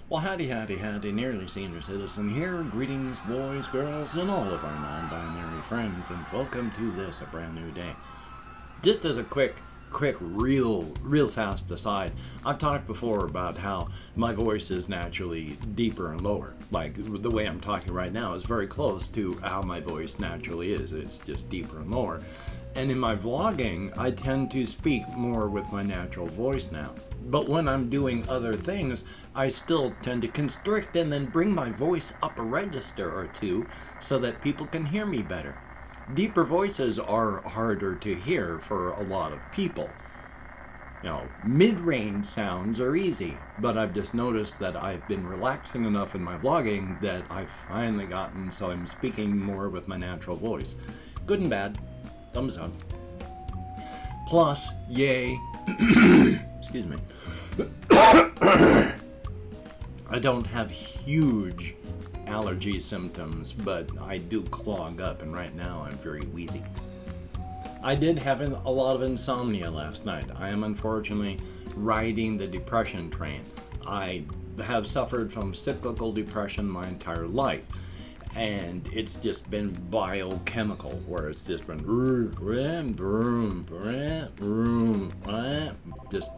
Well, howdy, nearly senior citizen here. Greetings, boys, girls, and all of our non-binary friends, and welcome to this, a brand new day. Just as a quick, real fast aside, I've talked before about how my voice is naturally deeper and lower. Like, the way I'm talking right now is very close to how my voice naturally is. It's just deeper and lower. And in my vlogging, I tend to speak more with my natural voice now. But when I'm doing other things, I still tend to constrict and then bring my voice up a register or two so that people can hear me better. Deeper voices are harder to hear for a lot of people. You know, mid-range sounds are easy, but I've just noticed that I've been relaxing enough in my vlogging that I've finally gotten so I'm speaking more with my natural voice. Good and bad. Thumbs up. Plus, yay. Excuse me. I don't have huge allergy symptoms, but I do clog up, and right now I'm very wheezy. I did have a lot of insomnia last night. I am unfortunately riding the depression train. I have suffered from cyclical depression my entire life, and it's just been biochemical, where it's just been just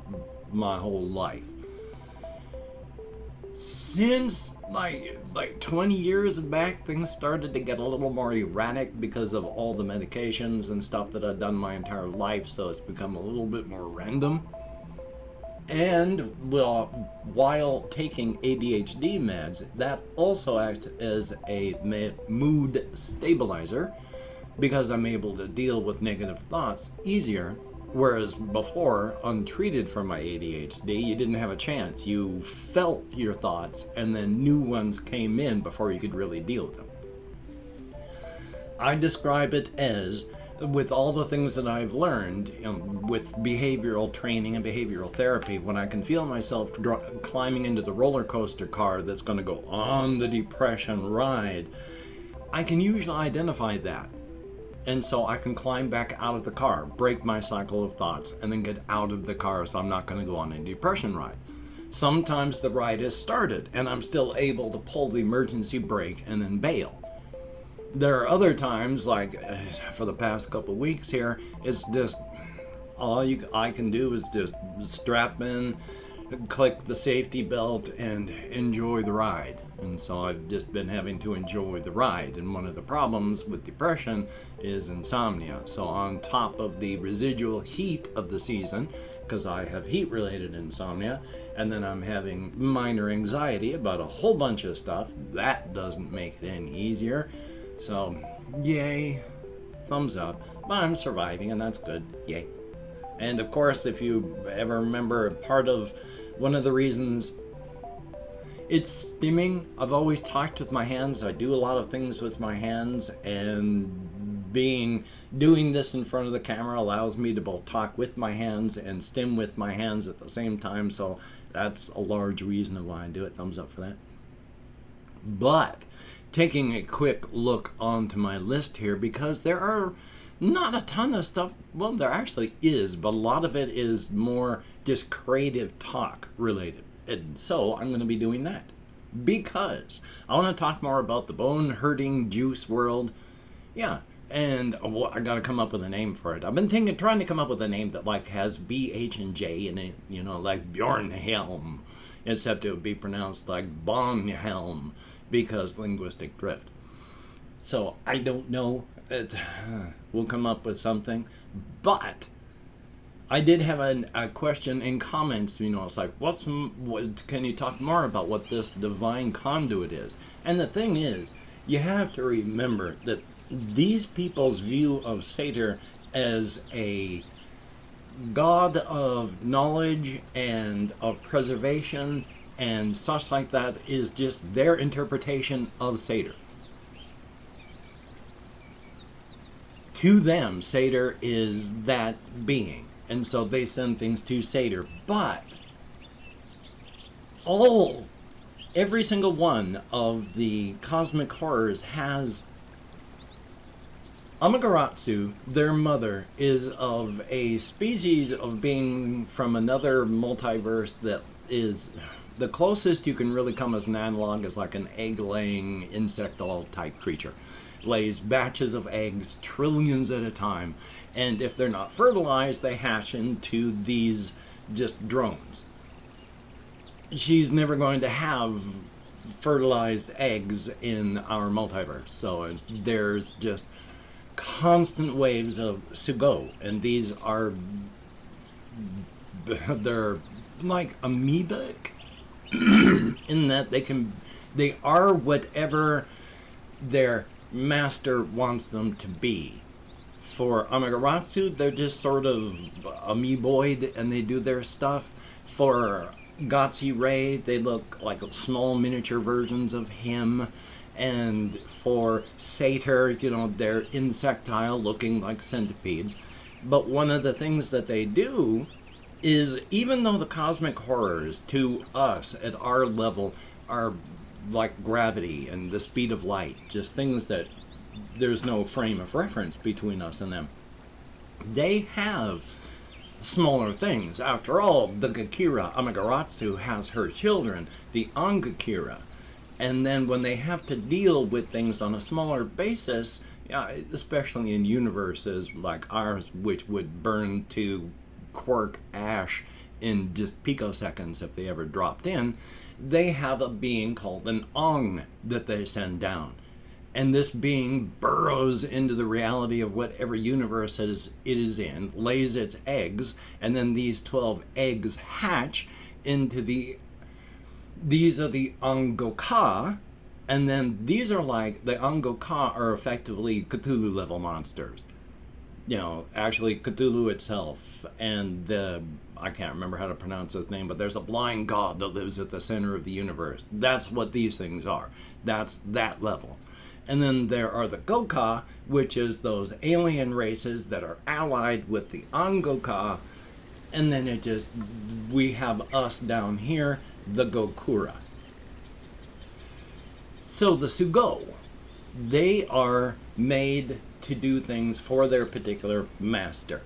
my whole life. Since like 20 years back, things started to get a little more erratic because of all the medications and stuff that I've done my entire life, so it's become a little bit more random. And well, while taking ADHD meds, that also acts as a mood stabilizer because I'm able to deal with negative thoughts easier. Whereas before, untreated for my ADHD, you didn't have a chance. You felt your thoughts and then new ones came in before you could really deal with them. I describe it as, with all the things that I've learned with behavioral training and behavioral therapy, when I can feel myself climbing into the roller coaster car that's going to go on the depression ride, I can usually identify that. And so I can climb back out of the car, break my cycle of thoughts, and then get out of the car so I'm not going to go on a depression ride. Sometimes the ride has started and I'm still able to pull the emergency brake and then bail. There are other times, like for the past couple of weeks here, it's just I can do is just strap in, click the safety belt, and enjoy the ride. And so I've just been having to enjoy the ride. And one of the problems with depression is insomnia. So on top of the residual heat of the season, because I have heat-related insomnia, and then I'm having minor anxiety about a whole bunch of stuff, that doesn't make it any easier. So, yay, thumbs up. But I'm surviving, and that's good. Yay. And of course, if you ever remember, part of one of the reasons it's stimming, I've always talked with my hands. I do a lot of things with my hands, and doing this in front of the camera allows me to both talk with my hands and stim with my hands at the same time. So that's a large reason why I do it. Thumbs up for that. But taking a quick look onto my list here, because there are not a ton of stuff. Well, there actually is, but a lot of it is more just creative talk related. And so I'm going to be doing that because I want to talk more about the bone-hurting juice world. Yeah, and I got to come up with a name for it. I've been trying to come up with a name that like has B, H, and J in it, you know, like Bjornhelm, except it would be pronounced like Bonhelm because linguistic drift. So I don't know. We'll come up with something, but I did have a question in comments, you know, it's like, what can you talk more about what this divine conduit is? And the thing is, you have to remember that these people's view of Sayter as a god of knowledge and of preservation and such like that is just their interpretation of Sayter. To them, Sayter is that being. And so they send things to Sayter. But every single one of the cosmic horrors has Amaterasu. Their mother is of a species of being from another multiverse that is The closest you can really come as an analog is like an egg-laying insectoid type creature. Lays batches of eggs, trillions at a time, and if they're not fertilized, they hatch into these just drones. She's never going to have fertilized eggs in our multiverse, so there's just constant waves of sugo, and these are, they're like amoebic in that they are whatever their master wants them to be. For Amaterasu, they're just sort of amoeboid and they do their stuff. For Gotzi Ray, they look like small miniature versions of him. And for Sayter, you know, they're insectile looking like centipedes. But one of the things that they do is, even though the cosmic horrors to us at our level are like gravity and the speed of light, just things that there's no frame of reference between us and them, they have smaller things. After all, the Gakira Amaterasu has her children, the Angakira. And then when they have to deal with things on a smaller basis, especially in universes like ours, which would burn to quark ash in just picoseconds if they ever dropped in, they have a being called an Ong that they send down. And this being burrows into the reality of whatever universe it is in, lays its eggs, and then these 12 eggs hatch into these are the Ongoka, and then these are like, the Ongoka are effectively Cthulhu level monsters. You know, actually Cthulhu itself, and I can't remember how to pronounce his name, but there's a blind god that lives at the center of the universe. That's what these things are. That's that level. And then there are the Goka, which is those alien races that are allied with the Angoka, and then we have us down here, the Gokura. So the Sugo, they are made to do things for their particular master.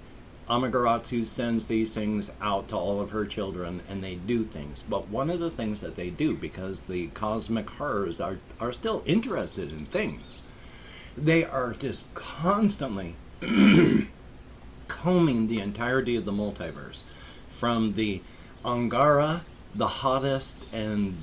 Amaterasu sends these things out to all of her children, and they do things. But one of the things that they do, because the cosmic horrors are still interested in things, they are just constantly combing the entirety of the multiverse. From the Angara, the hottest and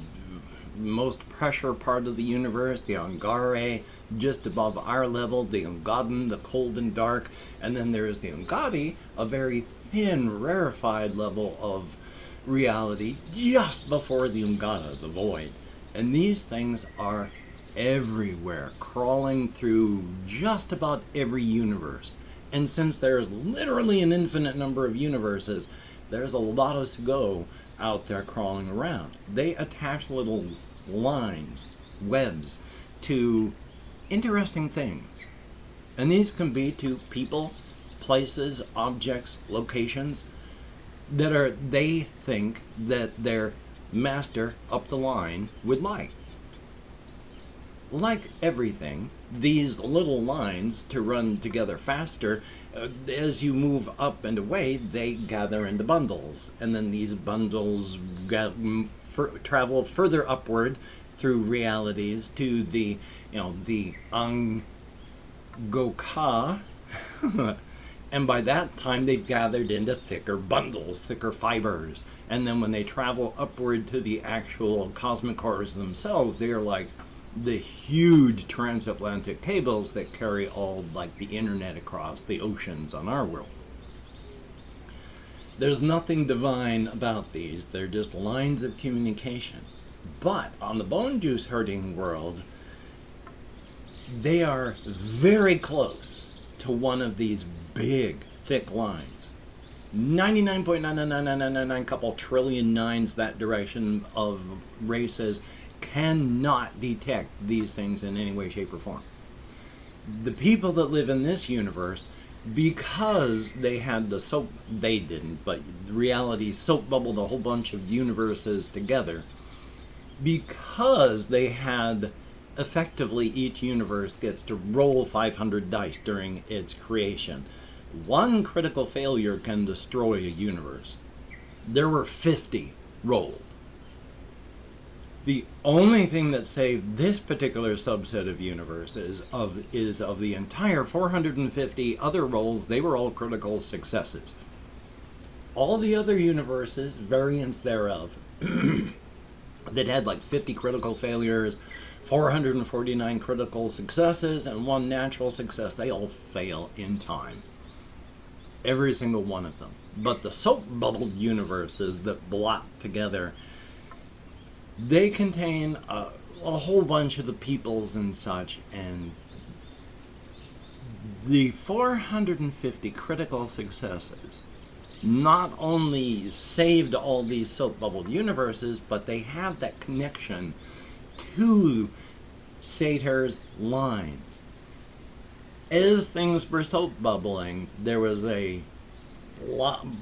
most pressure part of the universe, the Angare, just above our level, the Ungadan, the cold and dark, and then there is the Ungadi, a very thin, rarefied level of reality just before the Ungada, the void. And these things are everywhere, crawling through just about every universe. And since there's literally an infinite number of universes, there's a lot of Sugo out there crawling around. They attach little lines, webs, to interesting things. And these can be to people, places, objects, locations that they think that their master up the line would like. Like everything, these little lines, to run together faster, as you move up and away, they gather into bundles, and then these bundles travel further upward through realities to the Angoka, and by that time they've gathered into thicker bundles, thicker fibers, and then when they travel upward to the actual cosmic horrors themselves, they're like the huge transatlantic cables that carry all, like, the internet across the oceans on our world. There's nothing divine about these. They're just lines of communication. But on the bone juice herding world, they are very close to one of these big, thick lines. 99.99999 couple trillion nines that direction of races cannot detect these things in any way, shape, or form. The people that live in this universe, because they had the soap, they didn't, but reality soap bubbled a whole bunch of universes together, because they had, effectively each universe gets to roll 500 dice during its creation. One critical failure can destroy a universe. There were 50 rolled. The only thing that saved this particular subset of universes is of the entire 450 other rolls, they were all critical successes. All the other universes, variants thereof, that had like 50 critical failures, 449 critical successes, and 1 natural success, they all fail in time. Every single one of them. But the soap bubbled universes that blot together, they contain a whole bunch of the peoples and such, and the 450 critical successes not only saved all these soap bubbled universes, but they have that connection to Sayter's lines. As things were soap bubbling, there was a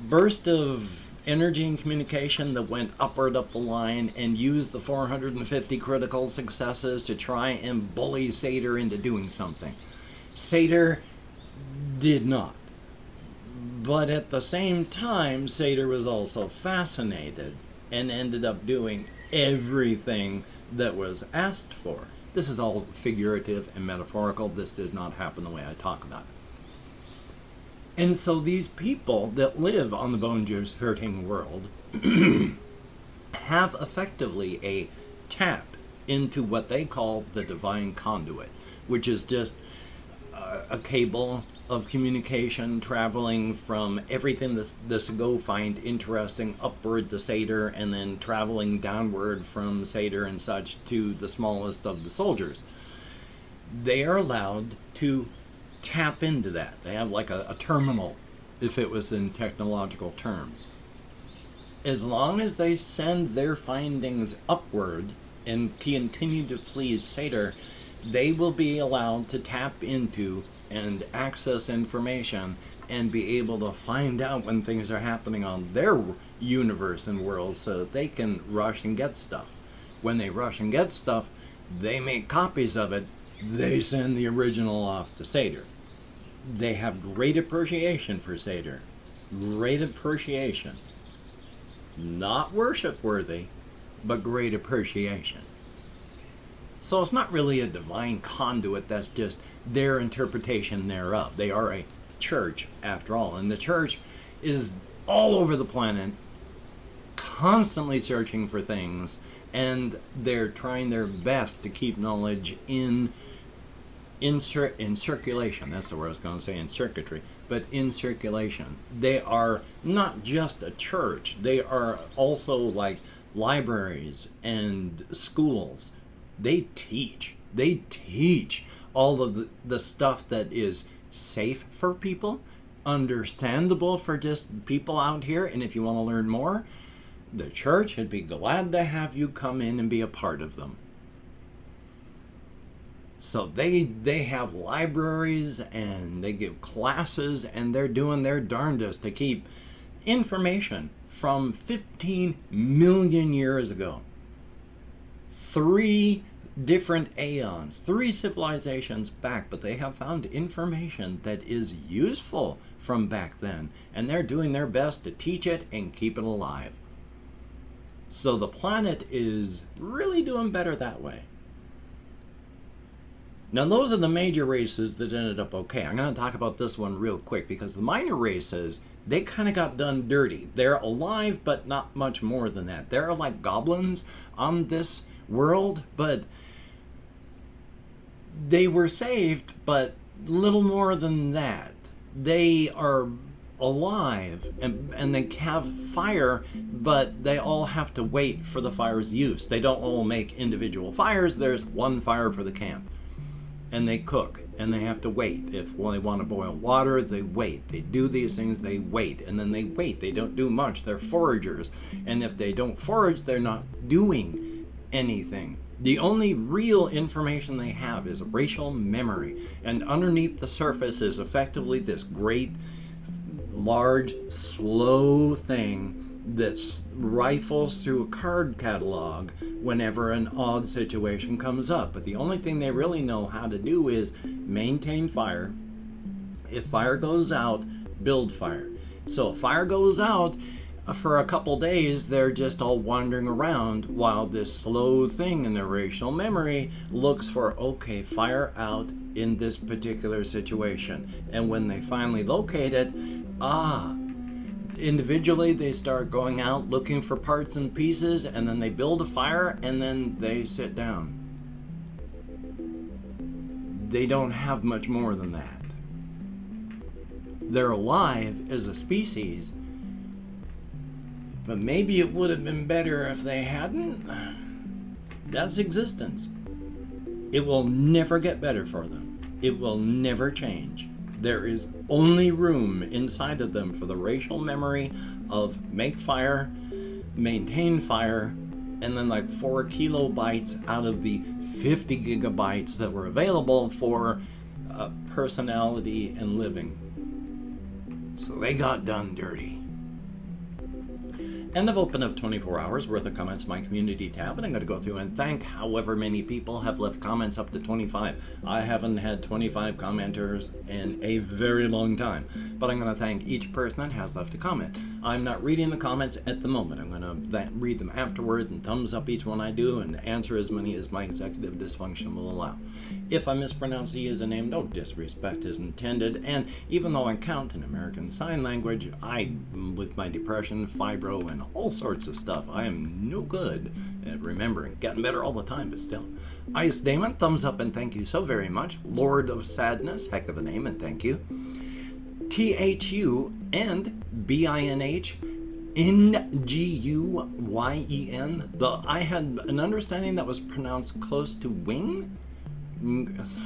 burst of energy and communication that went upward up the line and used the 450 critical successes to try and bully Sayter into doing something. Sayter did not. But at the same time, Sayter was also fascinated and ended up doing everything that was asked for. This is all figurative and metaphorical. This does not happen the way I talk about it. And so these people that live on the bone juice hurting world have effectively a tap into what they call the divine conduit, which is just a cable of communication traveling from everything this go find interesting upward to Sayter, and then traveling downward from Sayter and such to the smallest of the soldiers. They are allowed to tap into that. They have like a terminal, if it was in technological terms. As long as they send their findings upward and continue to please Sayter, they will be allowed to tap into and access information and be able to find out when things are happening on their universe and world, so that they can rush and get stuff. When they rush and get stuff, they make copies of it. They send the original off to Sayter. They have great appreciation for Sayter. Great appreciation. Not worship worthy, but great appreciation. So it's not really a divine conduit, that's just their interpretation thereof. They are a church, after all, and the church is all over the planet, constantly searching for things, and they're trying their best to keep knowledge in circulation. That's the word I was going to say, in circuitry, but in circulation. They are not just a church, they are also like libraries and schools. They teach all of the stuff that is safe for people, understandable for just people out here, and if you want to learn more, the church would be glad to have you come in and be a part of them. So they have libraries and they give classes, and they're doing their darndest to keep information from 15 million years ago. 3 different aeons, 3 civilizations back, but they have found information that is useful from back then, and they're doing their best to teach it and keep it alive. So the planet is really doing better that way. Now those are the major races that ended up okay. I'm going to talk about this one real quick, because the minor races, they kind of got done dirty. They're alive, but not much more than that. They're like goblins on this world, but they were saved, but little more than that. They are alive and they have fire, but they all have to wait for the fire's use. They don't all make individual fires. There's one fire for the camp, and they cook, and they have to wait. If they want to boil water, they wait. They do these things, they wait, and then they wait. They don't do much. They're foragers, and if they don't forage, they're not doing anything. The only real information they have is racial memory, and underneath the surface is effectively this great, large, slow thing that rifles through a card catalog whenever an odd situation comes up. But the only thing they really know how to do is maintain fire. If fire goes out, build fire. So if fire goes out, For a couple days, they're just all wandering around while this slow thing in their racial memory looks for, okay, fire out in this particular situation. And when they finally locate it, individually they start going out looking for parts and pieces, and then they build a fire, and then they sit down. They don't have much more than that. They're alive as a species, but maybe it would have been better if they hadn't. That's existence. It will never get better for them. It will never change. There is only room inside of them for the racial memory of make fire, maintain fire, and then like 4 kilobytes out of the 50 gigabytes that were available for personality and living. So they got done dirty. And I've opened up 24 hours worth of comments in my community tab, and I'm going to go through and thank however many people have left comments up to 25. I haven't had 25 commenters in a very long time, but I'm going to thank each person that has left a comment. I'm not reading the comments at the moment. I'm going to read them afterward and thumbs up each one I do and answer as many as my executive dysfunction will allow. If I mispronounce the username, no disrespect is intended, and even though I count in American Sign Language, with my depression, fibro, and all sorts of stuff, I am no good at remembering. Getting better all the time, but still. Ice Damon, thumbs up and thank you so very much. Lord of Sadness, heck of a name and thank you. THU and BINH NGUYEN. I had an understanding that was pronounced close to wing,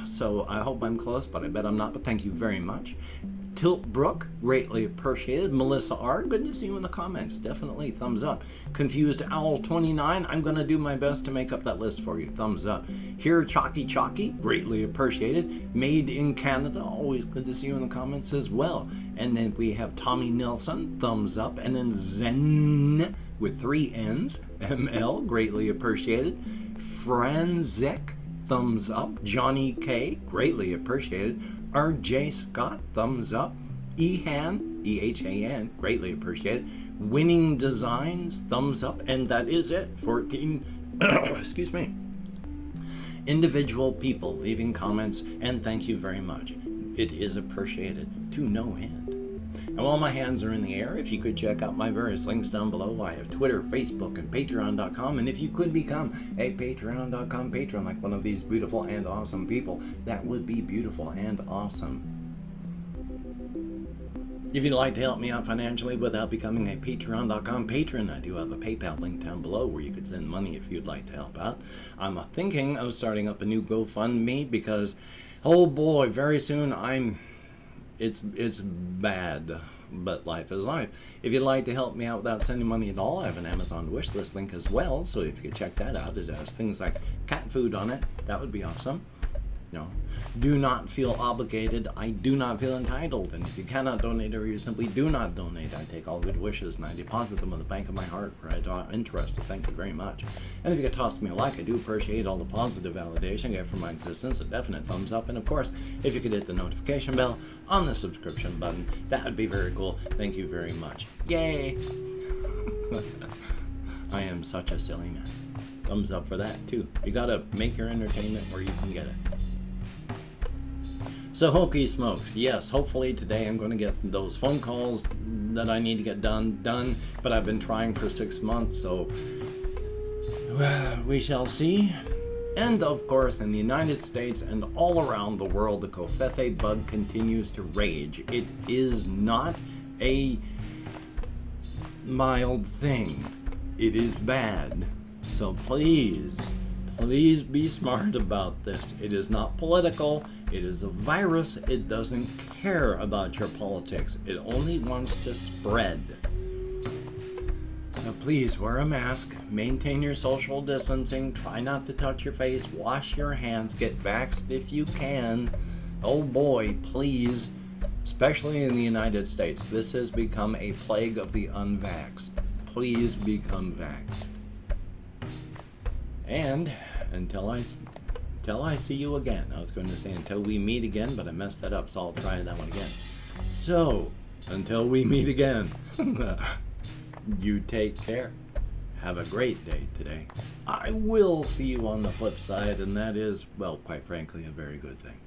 so I hope I'm close, but I bet I'm not, but thank you very much. Tilt Brook, greatly appreciated. Melissa R, good to see you in the comments. Definitely thumbs up. Confused Owl 29, I'm going to do my best to make up that list for you. Thumbs up. Here, Chalky, greatly appreciated. Made in Canada, always good to see you in the comments as well. And then we have Tommy Nelson, thumbs up. And then Zen with 3 N's, ML, greatly appreciated. Franzek, thumbs up. Johnny K, greatly appreciated. RJ Scott, thumbs up. Ehan, EHAN, greatly appreciated. Winning Designs, thumbs up. And that is it. 14, excuse me. Individual people leaving comments, and thank you very much. It is appreciated to no end. And while my hands are in the air, if you could check out my various links down below, I have Twitter, Facebook, and Patreon.com. And if you could become a Patreon.com patron like one of these beautiful and awesome people, that would be beautiful and awesome. If you'd like to help me out financially without becoming a Patreon.com patron, I do have a PayPal link down below where you could send money if you'd like to help out. I'm thinking of starting up a new GoFundMe because, oh boy, very soon it's bad, but life is life. If you'd like to help me out without sending money at all, I have an Amazon wishlist link as well, so if you could check that out, it has things like cat food on it. That would be awesome. No, do not feel obligated. I do not feel entitled. And if you cannot donate or you simply do not donate, I take all good wishes and I deposit them in the bank of my heart where I draw interest. Thank you very much. And if you could toss me a like, I do appreciate all the positive validation I get from my existence, a definite thumbs up. And of course, if you could hit the notification bell on the subscription button, that would be very cool. Thank you very much. Yay! I am such a silly man. Thumbs up for that too. You gotta make your entertainment where you can get it. So Hokey smokes. Yes, hopefully today I'm going to get those phone calls that I need to get done, but I've been trying for 6 months, so we shall see. And of course, in the United States and all around the world, the Covfefe bug continues to rage. It is not a mild thing. It is bad. So please be smart about this. It is not political. It is a virus. It doesn't care about your politics. It only wants to spread. So please wear a mask, maintain your social distancing, try not to touch your face, wash your hands, get vaxxed if you can. Oh boy, please. Especially in the United States, this has become a plague of the unvaxxed. Please become vaxxed. And until I see you again. I was going to say until we meet again, but I messed that up, so I'll try that one again. So, until we meet again, You take care. Have a great day today. I will see you on the flip side, and that is, well, quite frankly, a very good thing.